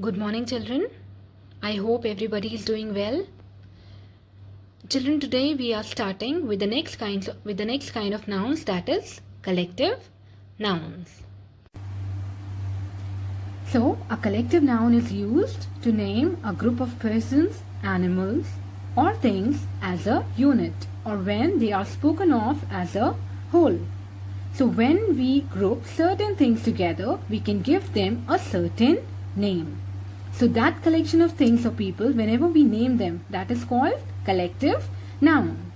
Good morning, children. I hope everybody is doing well. Children, today we are starting with the next kind of nouns, that is collective nouns. So, a collective noun is used to name a group of persons, animals, or things as a unit, or when they are spoken of as a whole. So, when we group certain things together, we can give them a certain name. So that collection of things or people, whenever we name them, that is called collective noun.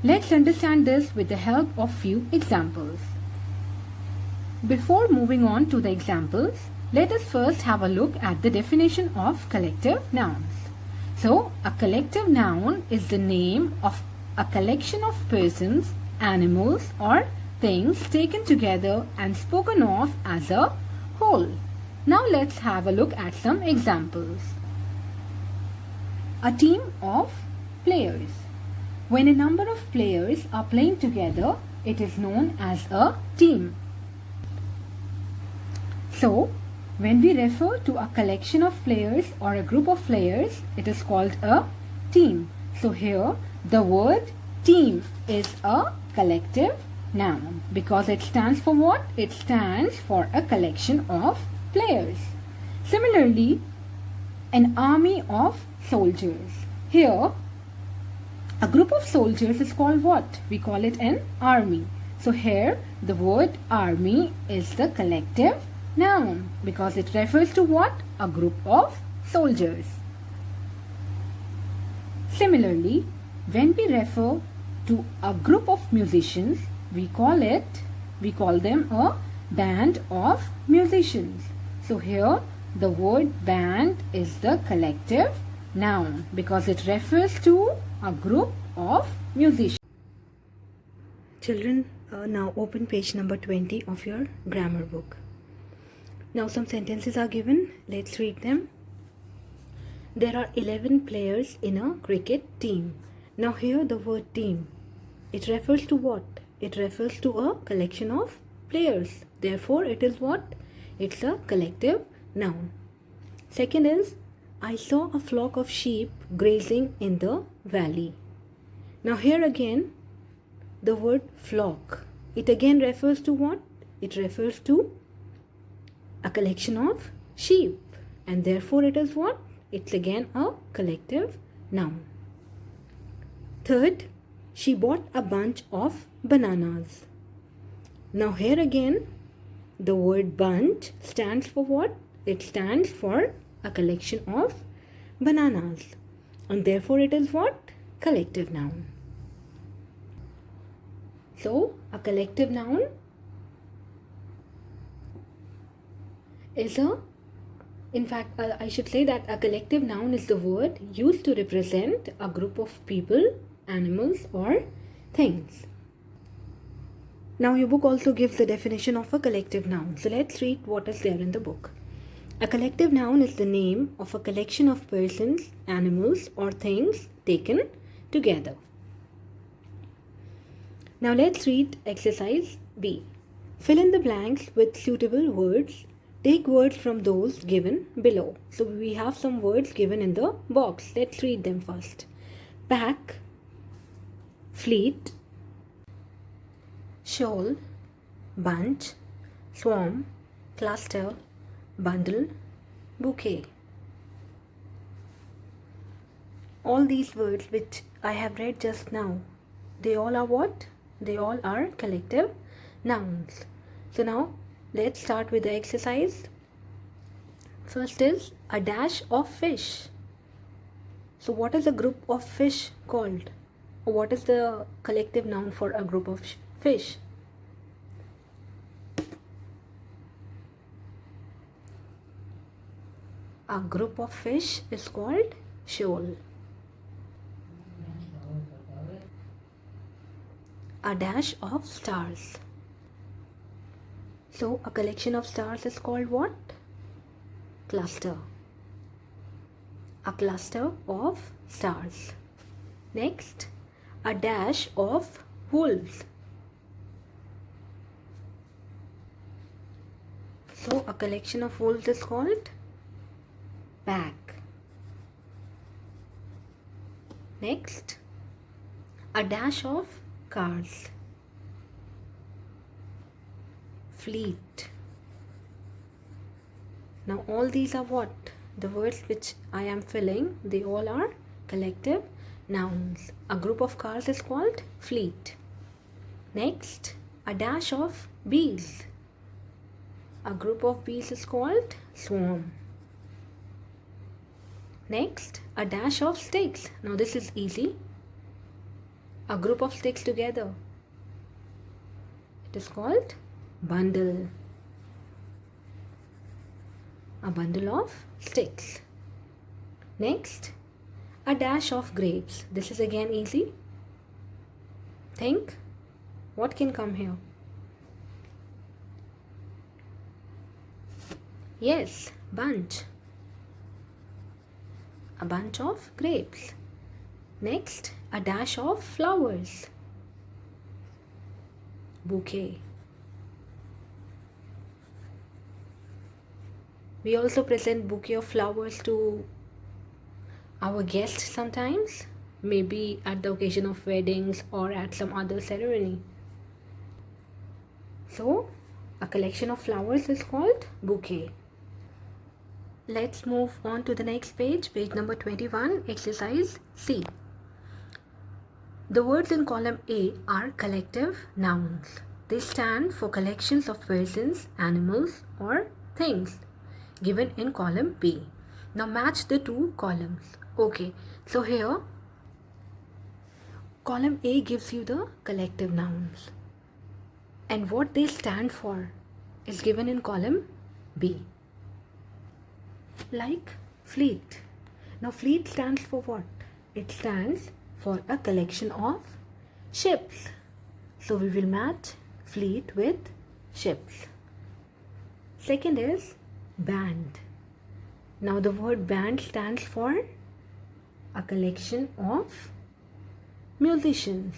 Let's understand this with the help of few examples. Before moving on to the examples, let us first have a look at the definition of collective nouns. So, a collective noun is the name of a collection of persons, animals, or things taken together and spoken of as a whole. Now let's have a look at some examples. A team of players. When a number of players are playing together, it is known as a team. So, when we refer to a collection of players or a group of players, it is called a team. So here, the word team is a collective noun because it stands for what? It stands for a collection of players. Similarly, an army of soldiers. Here, a group of soldiers is called what? We call it an army. So here, the word army is the collective noun because it refers to what? A group of soldiers. Similarly, when we refer to a group of musicians, we call them a band of musicians. So here the word band is the collective noun because it refers to a group of musicians. Children, now open page number 20 of your grammar book. Now some sentences are given. Let's read them. There are 11 players in a cricket team. Now here the word team, it refers to what? It refers to a collection of players. Therefore it is what? It's a collective noun. Second is, I saw a flock of sheep grazing in the valley. Now here again, the word flock, it again refers to what? It refers to a collection of sheep, and therefore it is what? It's again a collective noun. Third, she bought a bunch of bananas. Now here again, the word bunch stands for what? It stands for a collection of bananas, and therefore it is what? Collective noun. So, a collective noun is I should say that a collective noun is the word used to represent a group of people, animals, or things. Now your book also gives the definition of a collective noun. So let's read what is there in the book. A collective noun is the name of a collection of persons, animals, or things taken together. Now let's read exercise B. Fill in the blanks with suitable words. Take words from those given below. So we have some words given in the box. Let's read them first. Pack, fleet, shoal, bunch, swarm, cluster, bundle, bouquet. All these words which I have read just now, they all are what? They all are collective nouns. So now let's start with the exercise. First is a dash of fish. So what is a group of fish called? What is the collective noun for a group of fish? A group of fish is called shoal. A dash of stars. So a collection of stars is called what? Cluster. A cluster of stars. Next, a dash of wolves. So a collection of wolves is called pack. Next, a dash of cars. Fleet. Now all these are what? The words which I am filling, they all are collective nouns. A group of cars is called fleet. Next, a dash of bees. A group of bees is called swarm. Next, a dash of sticks. Now this is easy. A group of sticks together. It is called bundle. A bundle of sticks. Next, a dash of grapes. This is again easy. Think, what can come here? Yes, bunch. A bunch of grapes. Next, a dash of flowers. Bouquet. We also present bouquet of flowers to our guests sometimes, maybe at the occasion of weddings or at some other ceremony. So, a collection of flowers is called bouquet. Let's move on to the next page, page number 21, exercise C. The words in column A are collective nouns. They stand for collections of persons, animals, or things given in column B. Now match the two columns. Okay, so here column A gives you the collective nouns, and what they stand for is given in column B. Like fleet. Now fleet stands for what? It stands for a collection of ships. So we will match fleet with ships. Second is band. Now the word band stands for a collection of musicians.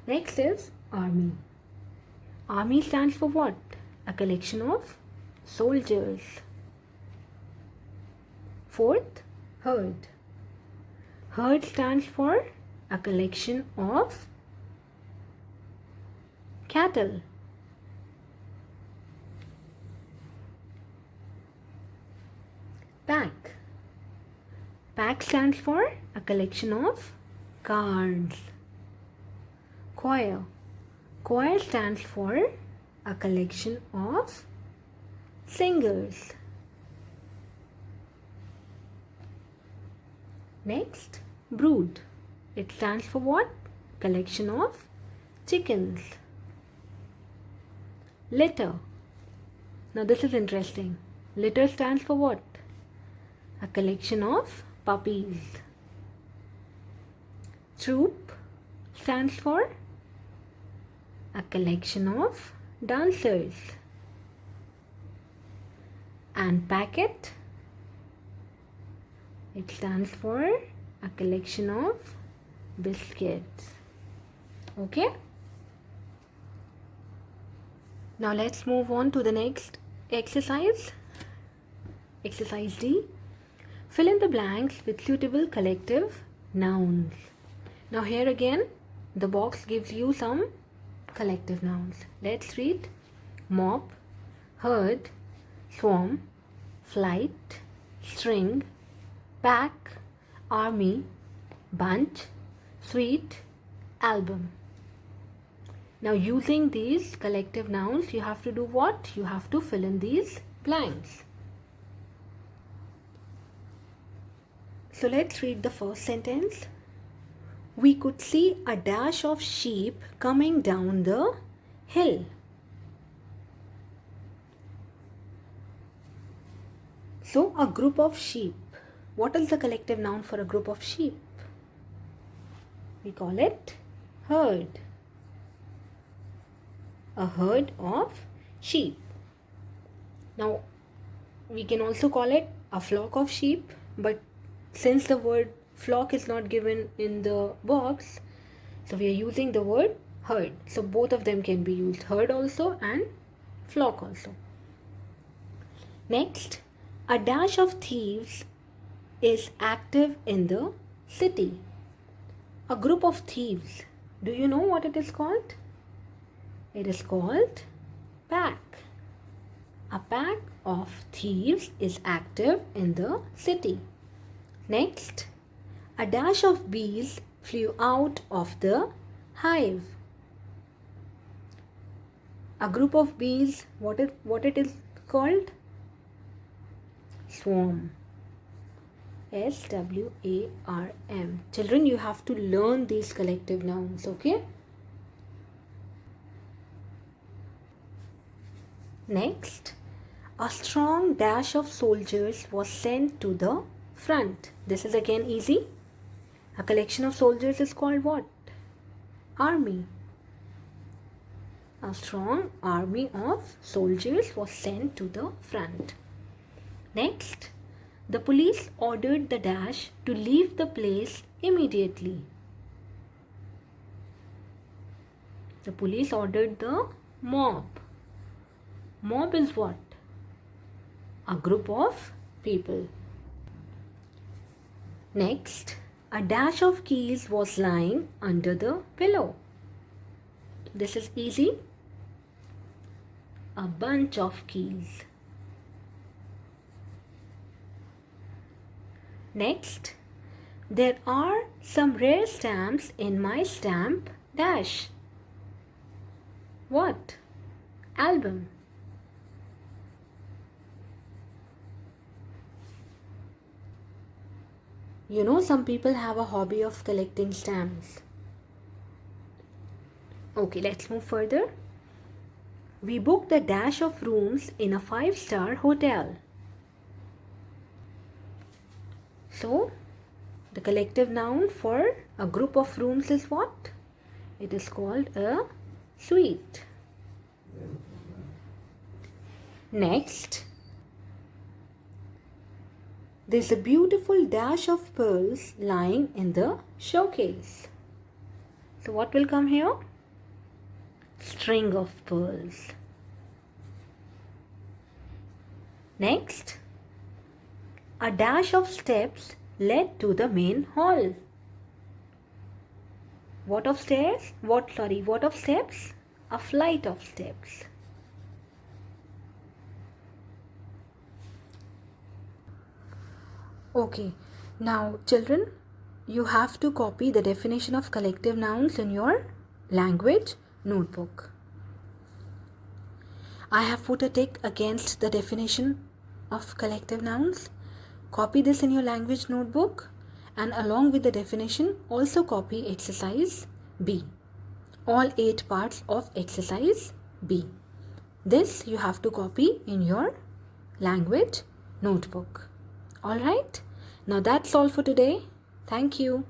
Next is army. Army stands for what? A collection of soldiers. Fourth, herd. Herd stands for a collection of cattle. Pack. Pack stands for a collection of cards. Choir. Choir stands for a collection of singers. Next, brood. It stands for what? Collection of chickens. Litter. Now this is interesting. Litter stands for what? A collection of puppies. Troop stands for a collection of dancers. And packet, it stands for a collection of biscuits. Okay? Now let's move on to the next exercise. Exercise D. Fill in the blanks with suitable collective nouns. Now here again, the box gives you some collective nouns. Let's read. Mob, herd, swarm, flight, string, pack, army, bunch, suite, album. Now using these collective nouns, you have to do what? You have to fill in these blanks. So let's read the first sentence. We could see a dash of sheep coming down the hill. So a group of sheep. What is the collective noun for a group of sheep? We call it herd. A herd of sheep. Now we can also call it a flock of sheep, but since the word flock is not given in the box, so we are using the word herd. So both of them can be used, herd also and flock also. Next, a dash of thieves is active in the city. A group of thieves. Do you know what it is called? It is called pack. A pack of thieves is active in the city. Next, a dash of bees flew out of the hive. A group of bees, what it is called? Swarm. SWARM. Children, you have to learn these collective nouns, okay? Next, a strong dash of soldiers was sent to the front. This is again easy. A collection of soldiers is called what? Army. A strong army of soldiers was sent to the front. Next, the police ordered the dash to leave the place immediately. The police ordered the mob. Mob is what? A group of people. Next, a dash of keys was lying under the pillow. This is easy. A bunch of keys. Next, there are some rare stamps in my stamp dash. What? Album. You know, some people have a hobby of collecting stamps. Okay, let's move further. We booked a dash of rooms in a 5-star hotel. So, the collective noun for a group of rooms is what? It is called a suite. Next, there's a beautiful dash of pearls lying in the showcase. So what will come here? String of pearls. Next, a dash of steps led to the main hall. What of stairs? What of steps? A flight of steps. Okay, now children, you have to copy the definition of collective nouns in your language notebook. I have put a tick against the definition of collective nouns. Copy this in your language notebook, and along with the definition also copy exercise B. All 8 parts of exercise B. This you have to copy in your language notebook. Alright, now that's all for today. Thank you.